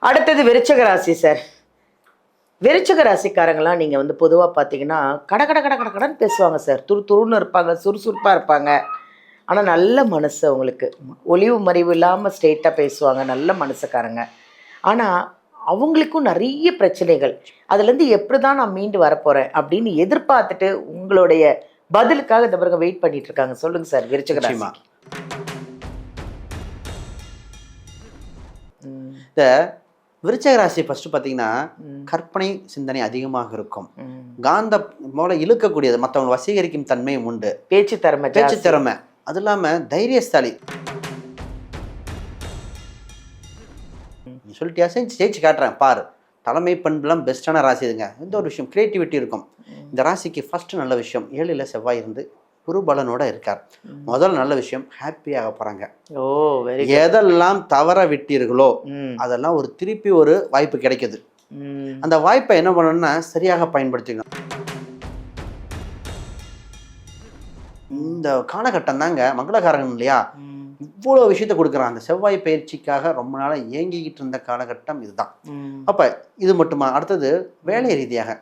அடுத்தது விருச்சிக ராசி சார். விருச்சிக ராசிக்காரங்களாம் நீங்கள் வந்து பொதுவாக பார்த்தீங்கன்னா கடன் பேசுவாங்க சார். துருன்னு இருப்பாங்க, சுறுசுறுப்பாக இருப்பாங்க. ஆனால் நல்ல மனசு அவங்களுக்கு, ஒளிவு மறைவு இல்லாமல் ஸ்ட்ரெயிட்டாக பேசுவாங்க, நல்ல மனசுக்காரங்க. ஆனால் அவங்களுக்கும் நிறைய பிரச்சனைகள். அதுலேருந்து எப்படி தான் நான் மீண்டு வரப்போகிறேன் அப்படின்னு எதிர்பார்த்துட்டு உங்களுடைய பதிலுக்காக இந்த பிறகு வெயிட் பண்ணிட்டு இருக்காங்க. சொல்லுங்க சார் விருச்சிக ராசி. இந்த விருச்சிக ராசி ஃபர்ஸ்ட் பார்த்தீங்கன்னா கற்பனை சிந்தனை அதிகமாக இருக்கும். காந்த மூல இழுக்கக்கூடியது, மற்றவங்க வசீகரிக்கும் தன்மையும் உண்டு. பேச்சு திறமை, அது இல்லாமல் தைரியஸ்தாலி. சொல்லிட்டியா, ஜெயிச்சு காட்டுறேன் பாரு. தலைமை பண்புலாம் பெஸ்டான ராசி இதுங்க. எந்த ஒரு விஷயம் கிரியேட்டிவிட்டி இருக்கும். இந்த ராசிக்கு ஃபர்ஸ்ட் நல்ல விஷயம் 7ல் செவ்வாய் இருந்து குருபலனோட இருக்கார். முதல் நல்ல விஷயம் ஹாப்பியாக போறாங்க. எதெல்லாம் தவற விட்டீர்களோ அதெல்லாம் ஒரு திருப்பி ஒரு வாய்ப்பு கிடைக்குது. அந்த வாய்ப்பை என்ன பண்ணணும்னா சரியாக பயன்படுத்திக்கணும். இந்த காலகட்டம் தாங்க மங்களகாரகம் இல்லையா? இவ்வளோ விஷயத்தை கொடுக்குறான். அந்த செவ்வாய் பயிற்சிக்காக ரொம்ப நாளாக ஏங்கிக்கிட்டு இருந்த காலகட்டம் இதுதான். அப்ப இது மட்டுமா, அடுத்தது வேலை ரீதியாக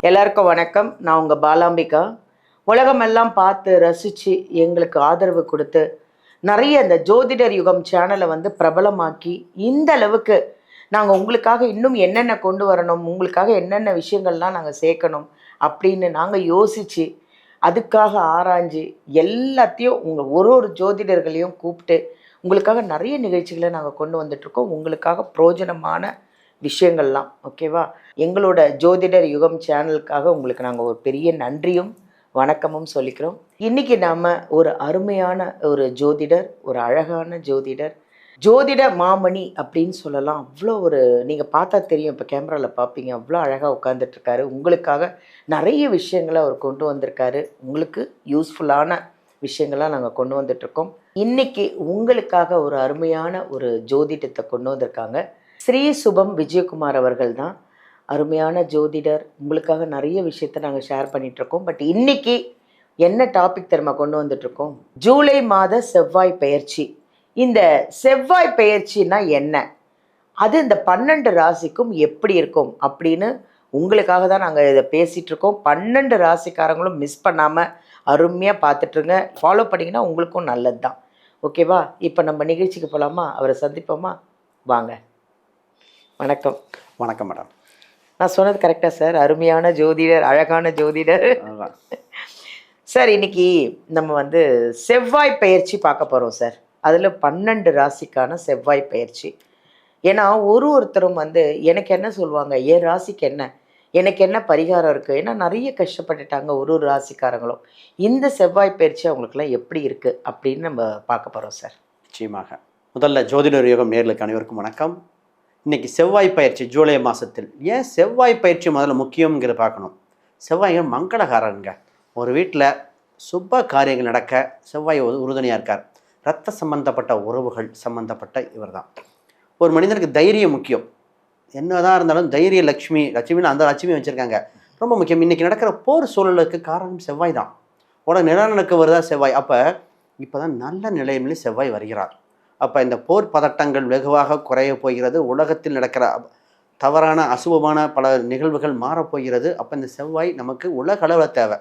எல்லாருக்கும் வணக்கம். நான் உங்கள் பாலாம்பிகா. உலகமெல்லாம் பார்த்து ரசித்து எங்களுக்கு ஆதரவு கொடுத்து நிறைய இந்த ஜோதிடர் யுகம் சேனலை வந்து பிரபலமாக்கி இந்த அளவுக்கு நாங்கள் உங்களுக்காக இன்னும் என்னென்ன கொண்டு வரணும், உங்களுக்காக என்னென்ன விஷயங்கள்லாம் நாங்கள் சேர்க்கணும் அப்படின்னு நாங்கள் யோசித்து அதுக்காக ஆராய்ஞ்சு எல்லாத்தையும் உங்கள் ஒரு ஜோதிடர்களையும் கூப்பிட்டு உங்களுக்காக நிறைய நிகழ்ச்சிகளை நாங்கள் கொண்டு வந்துட்ருக்கோம். உங்களுக்காக பிரயோஜனமான விஷயங்கள்லாம். ஓகேவா? எங்களோட ஜோதிடர் யுகம் சேனலுக்காக உங்களுக்கு நாங்கள் ஒரு பெரிய நன்றியும் வணக்கமும் சொல்லிக்கிறோம். இன்றைக்கி நாம் ஒரு அருமையான ஒரு ஜோதிடர், ஒரு அழகான ஜோதிடர், ஜோதிட மாமணி அப்படின்னு சொல்லலாம். அவ்வளோ ஒரு, நீங்கள் பார்த்தா தெரியும், இப்போ கேமராவில் பார்ப்பீங்க, அவ்வளோ அழகாக உட்காந்துட்ருக்காரு. உங்களுக்காக நிறைய விஷயங்களை அவர் கொண்டு வந்திருக்காரு. உங்களுக்கு யூஸ்ஃபுல்லான விஷயங்கள்லாம் நாங்கள் கொண்டு வந்துட்ருக்கோம். இன்றைக்கி உங்களுக்காக ஒரு அருமையான ஒரு ஜோதிடத்தை கொண்டு வந்திருக்காங்க. ஸ்ரீ சுபம் விஜயகுமார் அவர்கள் தான். அருமையான ஜோதிடர். உங்களுக்காக நிறைய விஷயத்த நாங்கள் ஷேர் பண்ணிகிட்ருக்கோம். பட் இன்றைக்கி என்ன டாபிக் தெரியுமா கொண்டு வந்துட்ருக்கோம்? ஜூலை மாத செவ்வாய் பெயர்ச்சி. இந்த செவ்வாய் பெயர்ச்சின்னா என்ன, அது இந்த 12 ராசிக்கும் எப்படி இருக்கும் அப்படின்னு உங்களுக்காக தான் நாங்கள் இதை பேசிகிட்ருக்கோம். 12 ராசிக்காரங்களும் மிஸ் பண்ணாமல் அருமையாக பார்த்துட்ருங்க. ஃபாலோ பண்ணிங்கன்னா உங்களுக்கும் நல்லது தான். ஓகேவா? இப்போ நம்ம நிகழ்ச்சிக்கு போகலாமா? அவரை சந்திப்போமா? வாங்க. வணக்கம். வணக்கம் மேடம். நான் சொன்னது கரெக்டாக சார்? அருமையான ஜோதிடர், அழகான ஜோதிடர் சார். இன்னைக்கு நம்ம வந்து செவ்வாய் பயிற்சி பார்க்க போகிறோம் சார். அதில் 12 ராசிக்கான செவ்வாய் பயிற்சி. ஏன்னா ஒருத்தரும் வந்து எனக்கு என்ன சொல்லுவாங்க, என் ராசிக்கு என்ன, எனக்கு என்ன பரிகாரம் இருக்குது, ஏன்னா நிறைய கஷ்டப்பட்டுட்டாங்க ஒரு ராசிக்காரங்களும். இந்த செவ்வாய் பயிற்சி அவங்களுக்குலாம் எப்படி இருக்குது அப்படின்னு நம்ம பார்க்க போகிறோம் சார். நிச்சயமாக. முதல்ல ஜோதிடர் யோகம் நேர்களுக்கு அனைவருக்கும் வணக்கம். இன்னைக்கு செவ்வாய் பயிற்சி ஜூலை மாதத்தில். ஏன் செவ்வாய் பயிற்சி முதல்ல முக்கியங்கிற பார்க்கணும். செவ்வாய் மங்களகாரங்க. ஒரு வீட்டில் சுப காரியங்கள் நடக்க செவ்வாய் உறுதுணையாக இருக்கார். இரத்த சம்பந்தப்பட்ட உறவுகள் சம்பந்தப்பட்ட இவர் தான். ஒரு மனிதனுக்கு தைரியம் முக்கியம். என்னதான் இருந்தாலும் தைரிய லட்சுமின்னு அந்த லட்சுமி வச்சுருக்காங்க, ரொம்ப முக்கியம். இன்றைக்கி நடக்கிற போர் சூழலுக்கு காரணம் செவ்வாய் தான். நிலநடுக்க வருதா செவ்வாய். இப்போ தான் நல்ல நிலையிலே செவ்வாய் வருகிறார். அப்போ இந்த போர் பதட்டங்கள் வெகுவாக குறைய போகிறது. உலகத்தில் நடக்கிற தவறான அசுபமான பல நிகழ்வுகள் மாறப்போகிறது. அப்போ இந்த செவ்வாய் நமக்கு உலக அளவில் தேவை.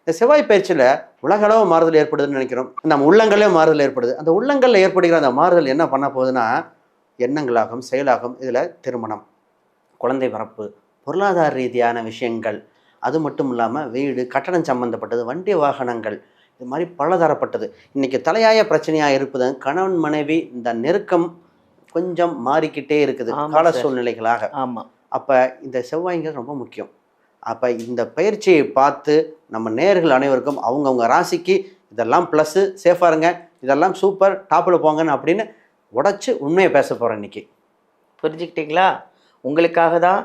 இந்த செவ்வாய் பயிற்சியில் உலக அளவு மாறுதல் ஏற்படுதுன்னு நினைக்கிறோம். நம்ம உள்ளங்களே மாறுதல் ஏற்படுது. அந்த உள்ளங்களில் ஏற்படுகிற அந்த மாறுதல் என்ன பண்ண போகுதுன்னா, எண்ணங்களாகும், செயலாகும். இதில் திருமணம், குழந்தை பிறப்பு, பொருளாதார ரீதியான விஷயங்கள், அது மட்டும் இல்லாமல் வீடு கட்டணம் சம்பந்தப்பட்டது, வண்டி வாகனங்கள், இது மாதிரி பலதரப்பட்டது. இன்றைக்கி தலையாய பிரச்சனையாக இருப்பது கணவன் மனைவி இந்த நெருக்கம் கொஞ்சம் மாறிக்கிட்டே இருக்குது கால சூழ்நிலைகளாக. ஆமாம். அப்போ இந்த செவ்வாய்ங்கிறது ரொம்ப முக்கியம். அப்போ இந்த பயிற்சியை பார்த்து நம்ம நேயர்கள் அனைவருக்கும் அவங்கவுங்க ராசிக்கு இதெல்லாம் ப்ளஸ்ஸு, சேஃபாக இருங்க, இதெல்லாம் சூப்பர், டாப்பில் போங்கன்னு அப்படின்னு உடச்சி உண்மையை பேச போகிறேன் இன்றைக்கி. புரிஞ்சுக்கிட்டீங்களா? உங்களுக்காக தான்.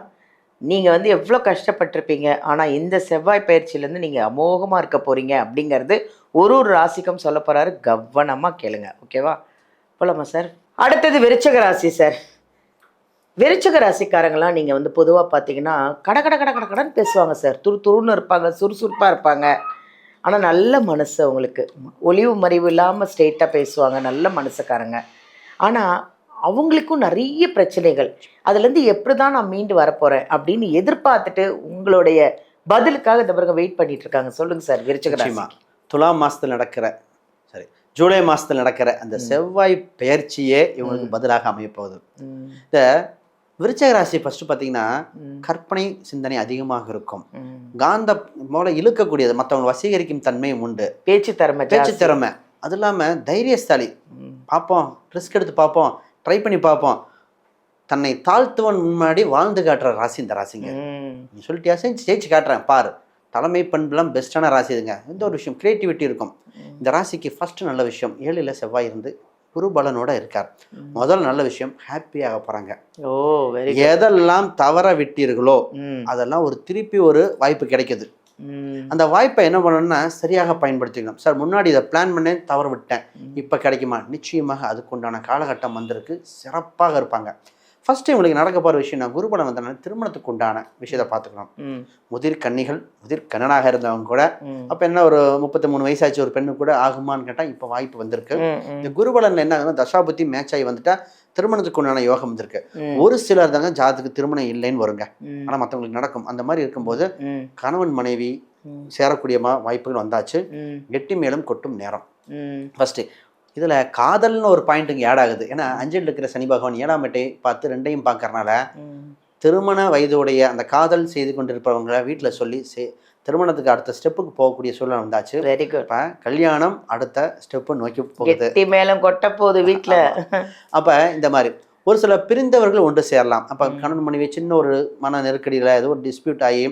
நீங்கள் வந்து எவ்வளோ கஷ்டப்பட்டிருப்பீங்க, ஆனால் இந்த செவ்வாய் பயிற்சியிலேருந்து நீங்கள் அமோகமாக இருக்க போகிறீங்க அப்படிங்கிறது ஒரு ராசிக்கும் சொல்ல போகிறாரு. கவனமாக கேளுங்க. ஓகேவா? போலாமா சார்? அடுத்தது விருச்சிக ராசி சார். விருச்சிக ராசிக்காரங்களாம் நீங்கள் வந்து பொதுவாக பார்த்தீங்கன்னா கடன் பேசுவாங்க சார். துருன்னு இருப்பாங்க, சுறுசுறுப்பாக இருப்பாங்க. ஆனால் நல்ல மனசு அவங்களுக்கு, ஒளிவு மறைவு இல்லாமல் ஸ்ட்ரெயிட்டாக பேசுவாங்க, நல்ல மனசுக்காரங்க. ஆனால் அவங்களுக்கும் நிறைய பிரச்சனைகள். அதுலேருந்து எப்படி தான் நான் மீண்டு வரப்போகிறேன் அப்படின்னு எதிர்பார்த்துட்டு உங்களுடைய பதிலுக்காக இந்த பிறகு வெயிட் பண்ணிட்டு இருக்காங்க. சொல்லுங்க சார். விருச்சிக ராசி துலாம் மாசத்துல நடக்கிற ஜூலை மாசத்துல நடக்கிற அந்த செவ்வாய் பெயர்ச்சியே இவங்களுக்கு பதிலாக அமைய போகுது. இந்த விருச்சிக ராசி ஃபர்ஸ்ட் பார்த்தீங்கன்னா கற்பனை சிந்தனை அதிகமாக இருக்கும். காந்த மூலம் இழுக்கக்கூடியது, மற்றவங்க வசீகரிக்கும் தன்மையும் உண்டு. பேச்சு திறமை, அது இல்லாமல் தைரியஸ்தாலி. பார்ப்போம், ரிஸ்க் எடுத்து பார்ப்போம், ட்ரை பண்ணி பார்ப்போம். தன்னை தாழ்த்துவன் முன்னாடி வாழ்ந்து காட்டுற ராசி இந்த ராசிங்க. நீ சொல்லிட்டியா, ஜெயிச்சு காட்டுறேன் பாரு. தலைமை பண்புலாம் பெஸ்ட்டான ராசி இதுங்க. எந்த ஒரு விஷயம் கிரியேட்டிவிட்டி இருக்கும். இந்த ராசிக்கு ஃபர்ஸ்ட் நல்ல விஷயம், 7ல் செவ்வாய் இருந்து குருபலனோட இருக்கார். முதல் நல்ல விஷயம், ஹாப்பியாக போறாங்க. எதெல்லாம் தவற விட்டீர்களோ அதெல்லாம் ஒரு திருப்பி ஒரு வாய்ப்பு கிடைக்குது. அந்த வாய்ப்பை என்ன பண்ணணும்னா சரியாக பயன்படுத்திக்கணும். சார் முன்னாடி இதை பிளான் பண்ணேன், தவற விட்டேன், இப்போ கிடைக்குமா? நிச்சயமாக அதுக்குண்டான காலகட்டம் வந்திருக்கு. சிறப்பாக இருப்பாங்க. ஃபர்ஸ்ட் இவங்களுக்கு நடக்க போகிற விஷயம், நான் குருபலம் வந்தனால திருமணத்துக்கு உண்டான விஷயத்தை பார்த்துக்கணும். முதிர் கண்ணனாக இருந்தவங்க கூட அப்போ என்ன ஒரு 33 வயசாச்சு ஒரு பெண்ணு கூட ஆகுமான்னு கேட்டால் இப்போ வாய்ப்பு வந்திருக்கு. இந்த குருபலன்ல என்ன ஆகுதுன்னா தசாபுத்தி மேட்ச் ஆகி வந்துட்டா திருமணத்துக்கு உண்டான யோகம் வந்திருக்கு. ஒரு சிலர் தாங்க ஜாதத்துக்கு திருமணம் இல்லைன்னு வருங்க, ஆனால் மற்றவங்களுக்கு நடக்கும். அந்த மாதிரி இருக்கும்போது கணவன் மனைவி சேரக்கூடிய வாய்ப்புகள் வந்தாச்சு. எட்டி மேலும் கொட்டும் நேரம் ஃபர்ஸ்ட். இதில் காதல்னு ஒரு பாயிண்ட்டுங்க ஆட் ஆகுது. ஏன்னா 5ல் இருக்கிற சனி பகவான் 7ஆம் இடத்தை பார்த்து 2ஐயும் பார்க்கறனால திருமண வயதுடைய அந்த காதல் செய்து கொண்டிருப்பவங்களை வீட்டில் சொல்லி திருமணத்துக்கு அடுத்த ஸ்டெப்புக்கு போகக்கூடிய சூழ்நிலை வந்தாச்சு. Very good. இப்போ கல்யாணம் அடுத்த ஸ்டெப்பு நோக்கி போகுது, மேலும் கொட்ட போகுது வீட்டில். அப்போ இந்த மாதிரி ஒரு சில பிரிந்தவர்கள் ஒன்று சேரலாம். அப்போ கணவன் மனைவி சின்ன ஒரு மன நெருக்கடியில் ஏதோ ஒரு டிஸ்பியூட் ஆகி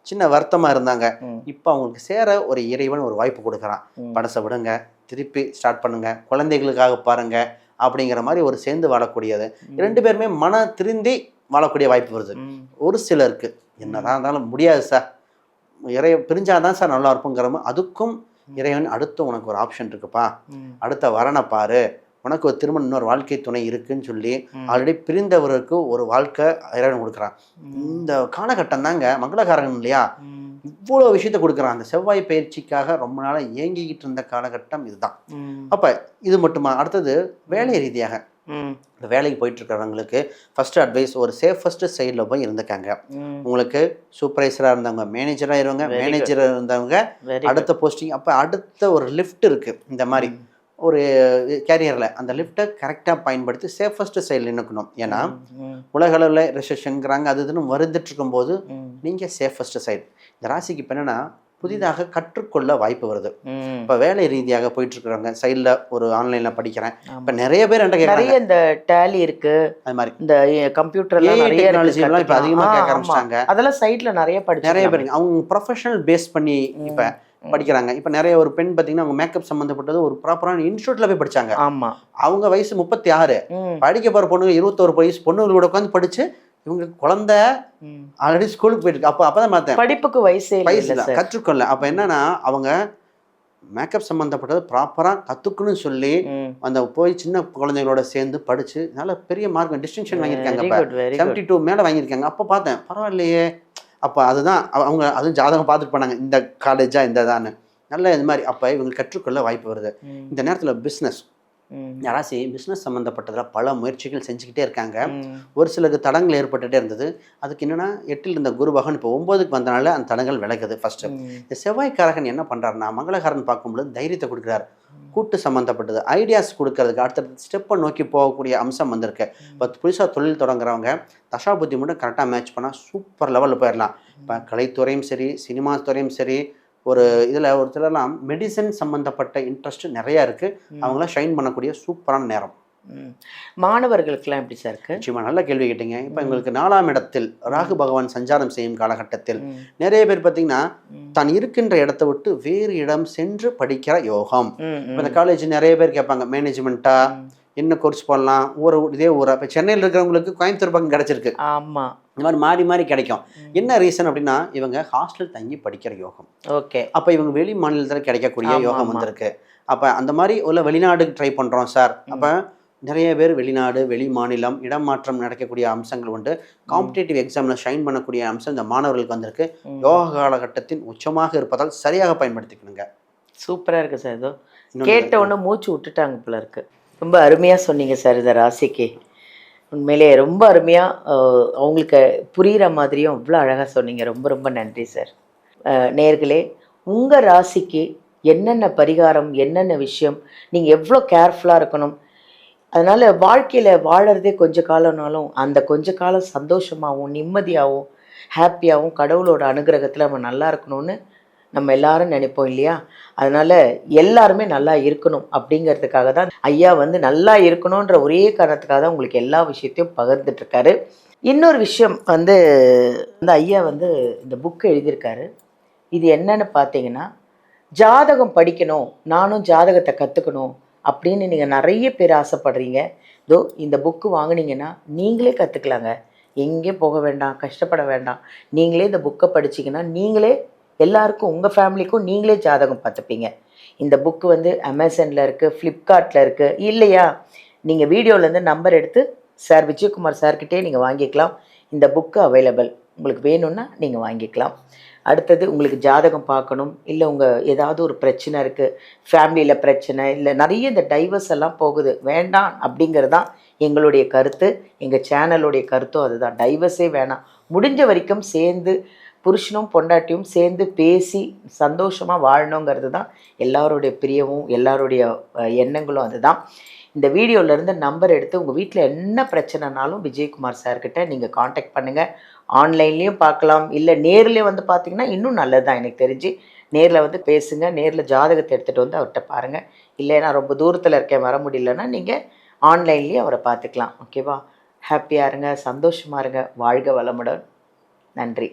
சின்ன வருத்தமாக இருந்தாங்க. இப்போ அவங்களுக்கு சேர ஒரு இறைவன் ஒரு வாய்ப்பு கொடுக்குறான். படசை விடுங்க, திருப்பி ஸ்டார்ட் பண்ணுங்க, குழந்தைகளுக்காக பாருங்க அப்படிங்கிற மாதிரி ஒரு சேர்ந்து வாழக்கூடியது. 2 பேருமே மன திருந்தி வாழக்கூடிய வாய்ப்பு வருது. ஒரு சிலருக்கு என்னதான் இருந்தாலும் முடியாது சார், பிரிஞ்சாதான் சார் நல்லா இருப்புங்கிறமோ அதுக்கும் இறைவன் அடுத்து உனக்கு ஒரு ஆப்ஷன் இருக்குப்பா, அடுத்த வரனை பாரு, உனக்கு ஒரு திருமணம் இன்னொரு வாழ்க்கை துணை இருக்குன்னு சொல்லி ஆல்ரெடி பிரிந்தவருக்கு ஒரு வாழ்க்கை இறைவன் கொடுக்குறான். இந்த காலகட்டம் தாங்க மங்களகாரகம் இல்லையா, இவ்வளோ விஷயத்த கொடுக்குறான். அந்த செவ்வாய் பயிற்சிக்காக ரொம்ப நாளாக ஏங்கிக்கிட்டு இருந்த காலகட்டம் இதுதான். அப்போ இது மட்டுமா, அடுத்தது வேலை ரீதியாக இந்த வேலைக்கு போயிட்டு இருக்கிறவங்களுக்கு ஃபர்ஸ்ட் அட்வைஸ், ஒரு சேஃபஸ்ட் சைடில் போய் இருந்துக்காங்க. உங்களுக்கு சூப்பர்வைசராக இருந்தவங்க மேனேஜராக இருந்தவங்க, மேனேஜராக இருந்தவங்க அடுத்த போஸ்டிங், அப்போ அடுத்த ஒரு லிஃப்ட் இருக்குது. இந்த மாதிரி ஒரு கேரியரில் அந்த லிஃப்ட்டை கரெக்டாக பயன்படுத்தி சேஃபஸ்ட் சைடில் நிற்கணும். ஏன்னா உலக அளவில் ரெசெஷனுங்கிறாங்க, அது இதுன்னு வருந்துட்டு இருக்கும்போது நீங்கள் சேஃபஸ்ட் சைடு. இந்த ராசிக்கு இப்போ என்னென்னா புதிதாக கற்றுக்கொள்ள வாய்ப்பு வருது. இப்போ வேலை ரீதியாக போயிட்டு இருக்கிறவங்க சைடில் ஒரு ஆன்லைனில் படிக்கிறேன். இப்போ நிறைய பேர் நிறைய இந்த டேலி இருக்கு, அது மாதிரி இந்த கம்ப்யூட்டர் டெக்னாலஜிலாம் இப்போ அதிகமாக கேட்க ஆரம்பிச்சிட்டாங்க. அதெல்லாம் சைடில் நிறைய பேர் அவங்க ப்ரொஃபஷனல் பேஸ் பண்ணி இப்போ படிக்கிறாங்க. இப்போ நிறைய ஒரு பெண் பார்த்தீங்கன்னா அவங்க மேக்கப் சம்மந்தப்பட்டது ஒரு ப்ராப்பரான இன்ஸ்டியூட்ல போய் படிச்சாங்க. ஆமாம், அவங்க வயசு 36, படிக்க போகிற பொண்ணுங்க 21 வயசு பொண்ணுங்களோட உட்காந்து படிச்சு இவங்க குழந்தை ஆல்ரெடி ஸ்கூலுக்கு போயிட்டு இருக்கு. அப்பதான் பார்த்தேன் படிப்புக்கு வயசு கற்றுக்கொள்ள. அப்ப என்னன்னா அவங்க மேக்கப் சம்பந்தப்பட்டது ப்ராப்பரா கத்துக்கணும்னு சொல்லி அந்த போய் சின்ன குழந்தைகளோட சேர்ந்து படிச்சு நல்ல பெரிய மார்க் டிஸ்டிங்ஷன் வாங்கியிருக்காங்க. 72 மேல வாங்கியிருக்காங்க. அப்ப பார்த்தேன் பரவாயில்லையே. அப்ப அதுதான் அவங்க அதுவும் ஜாதகம் பார்த்துட்டு போனாங்க, இந்த காலேஜா இந்த தானே நல்ல இது மாதிரி. அப்ப இவங்க கற்றுக்கொள்ள வாய்ப்பு வருது. இந்த நேரத்துல பிஸ்னஸ் யாராசி பிஸ்னஸ் சம்மந்தப்பட்டதில் பல முயற்சிகள் செஞ்சுக்கிட்டே இருக்காங்க. ஒரு சிலருக்கு தடங்கள் ஏற்பட்டுகிட்டே இருந்தது. அதுக்கு என்னென்னா 8ல் இருந்த குரு பகவான் இப்போ 9க்கு வந்தனால அந்த தடங்கள் விலகுது. ஃபஸ்ட்டு இந்த செவ்வாய்க்காரகன் என்ன பண்ணுறாருன்னா மங்களகாரன் பார்க்கும்போது தைரியத்தை கொடுக்குறாரு. கூட்டு சம்மந்தப்பட்டது ஐடியாஸ் கொடுக்கறதுக்கு அடுத்தடுத்த ஸ்டெப்பை நோக்கி போகக்கூடிய அம்சம் வந்திருக்கு. இப்போ புதுசாக தொழில் தொடங்குறவங்க தசாபுத்தி மட்டும் கரெக்டாக மேட்ச் பண்ணால் சூப்பர் லெவலில் போயிடலாம். இப்போ கலைத்துறையும் சரி, சினிமா துறையும் சரி, ஒரு இதில் ஒரு சிலர்லாம் மெடிசன் சம்மந்தப்பட்ட இன்ட்ரெஸ்ட் நிறையா இருக்குது. அவங்களாம் ஷைன் பண்ணக்கூடிய சூப்பரான நேரம். மாணவர்களுக்கெல்லாம் எப்படி சார் இருக்கு? நிச்சயமா நல்ல கேள்வி கேட்டீங்க. இப்போ எங்களுக்கு 4ஆம் இடத்தில் ராகு பகவான் சஞ்சாரம் செய்யும் காலகட்டத்தில் நிறைய பேர் பார்த்தீங்கன்னா தான் இருக்கின்ற இடத்தை விட்டு வேறு இடம் சென்று படிக்கிற யோகம். இந்த காலேஜ் நிறைய பேர் கேட்பாங்க மேனேஜ்மெண்ட்டா என்ன கோர்ஸ் போடலாம், இதே ஊரா. இப்போ சென்னையில் இருக்கிறவங்களுக்கு கோயம்புத்தூர் பக்கம் கிடைச்சிருக்கு. ஆமாம், இந்த மாதிரி மாறி மாறி கிடைக்கும். என்ன ரீசன் அப்படின்னா இவங்க ஹாஸ்டல் தங்கி படிக்கிற யோகம். ஓகே, அப்போ இவங்க வெளி மாநிலத்தில் கிடைக்கக்கூடிய யோகம் வந்திருக்கு. அப்போ அந்த மாதிரி உள்ள வெளிநாடுக்கு ட்ரை பண்ணுறோம் சார். அப்போ நிறைய பேர் வெளிநாடு வெளி மாநிலம் இடமாற்றம் நடக்கக்கூடிய அம்சங்கள் உண்டு. காம்படிட்டிவ் எக்ஸாமில் ஷைன் பண்ணக்கூடிய அம்சம் இந்த மாணவர்களுக்கு வந்திருக்கு. யோகா காலகட்டத்தின் உச்சமாக இருப்பதால் சரியாக பயன்படுத்திக்கணுங்க. சூப்பராக இருக்குது சார். ஏதோ கேட்ட உடனே மூச்சு விட்டுட்டாங்க போல இருக்கு. ரொம்ப அருமையாக சொன்னீங்க சார். இந்த ராசிக்கு உண்மையிலே ரொம்ப அருமையாக அவங்களுக்கு புரிகிற மாதிரியும் அவ்வளோ அழகாக சொன்னீங்க. ரொம்ப ரொம்ப நன்றி சார். நேர்களே, உங்கள் ராசிக்கு என்னென்ன பரிகாரம், என்னென்ன விஷயம், நீங்கள் எவ்வளோ கேர்ஃபுல்லாக இருக்கணும், அதனால் வாழ்க்கையில் வாழறதே கொஞ்ச காலம்னாலும் அந்த கொஞ்ச காலம் சந்தோஷமாகவும் நிம்மதியாகவும் ஹாப்பியாகவும் கடவுளோட அனுகிரகத்தில் நம்ம நல்லா இருக்கணும்னு நம்ம எல்லாரும் நினைப்போம் இல்லையா? அதனால் எல்லாருமே நல்லா இருக்கணும் அப்படிங்கிறதுக்காக தான் ஐயா வந்து நல்லா இருக்கணுன்ற ஒரே காரணத்துக்காக தான் உங்களுக்கு எல்லா விஷயத்தையும் பகிர்ந்துட்டுருக்காரு. இன்னொரு விஷயம் வந்து இந்த ஐயா வந்து இந்த புக்கு எழுதியிருக்காரு. இது என்னன்னு பார்த்தீங்கன்னா, ஜாதகம் படிக்கணும், நானும் ஜாதகத்தை கற்றுக்கணும் அப்படின்னு நீங்கள் நிறைய பேர் ஆசைப்படுறீங்க. இதோ இந்த புக்கு வாங்கினீங்கன்னா நீங்களே கற்றுக்கலாங்க. எங்கேயும் போக வேண்டாம், கஷ்டப்பட வேண்டாம். நீங்களே இந்த புக்கை படிச்சிங்கன்னா நீங்களே எல்லாருக்கும், உங்கள் ஃபேமிலிக்கும் நீங்களே ஜாதகம் பார்த்துப்பீங்க. இந்த புக்கு வந்து அமேசானில் இருக்குது, ஃப்ளிப்கார்ட்டில் இருக்குது. இல்லையா, நீங்கள் வீடியோலேருந்து நம்பர் எடுத்து சார் விஜயகுமார் சார்கிட்டே நீங்கள் வாங்கிக்கலாம். இந்த புக்கு அவைலபிள். உங்களுக்கு வேணும்னா நீங்கள் வாங்கிக்கலாம். அடுத்தது உங்களுக்கு ஜாதகம் பார்க்கணும், இல்லை உங்கள் ஏதாவது ஒரு பிரச்சனை இருக்குது, ஃபேமிலியில் பிரச்சனை, இல்லை நிறைய இந்த டைவர்ஸ் எல்லாம் போகுது, வேண்டாம் அப்படிங்கிறது தான் எங்களுடைய கருத்து. எங்கள் சேனலுடைய கருத்தும் அதுதான். டைவர்ஸே வேணாம், முடிஞ்ச வரைக்கும் சேர்ந்து புருஷனும் பொண்டாட்டியும் சேர்ந்து பேசி சந்தோஷமாக வாழணுங்கிறது தான் எல்லாருடைய பிரியமும் எல்லாருடைய எண்ணங்களும் அதுதான். இந்த வீடியோவிலேருந்து நம்பர் எடுத்து உங்கள் வீட்டில் என்ன பிரச்சனைனாலும் விஜயகுமார் சார்கிட்ட நீங்கள் காண்டாக்ட் பண்ணுங்கள். ஆன்லைன்லேயும் பார்க்கலாம், இல்லை நேர்லேயே வந்து பார்த்தீங்கன்னா இன்னும் நல்லது தான். எனக்கு தெரிஞ்சு நேரில் வந்து பேசுங்க, நேரில் ஜாதகத்தை எடுத்துகிட்டு வந்து அவர்கிட்ட பாருங்கள். இல்லைன்னா ரொம்ப தூரத்தில் இருக்கேன் வர முடியலன்னா நீங்கள் ஆன்லைன்லேயே அவரை பார்த்துக்கலாம். ஓகேவா? ஹாப்பியாக இருங்க, சந்தோஷமாக இருங்க, வாழ்க வளமுடன். நன்றி.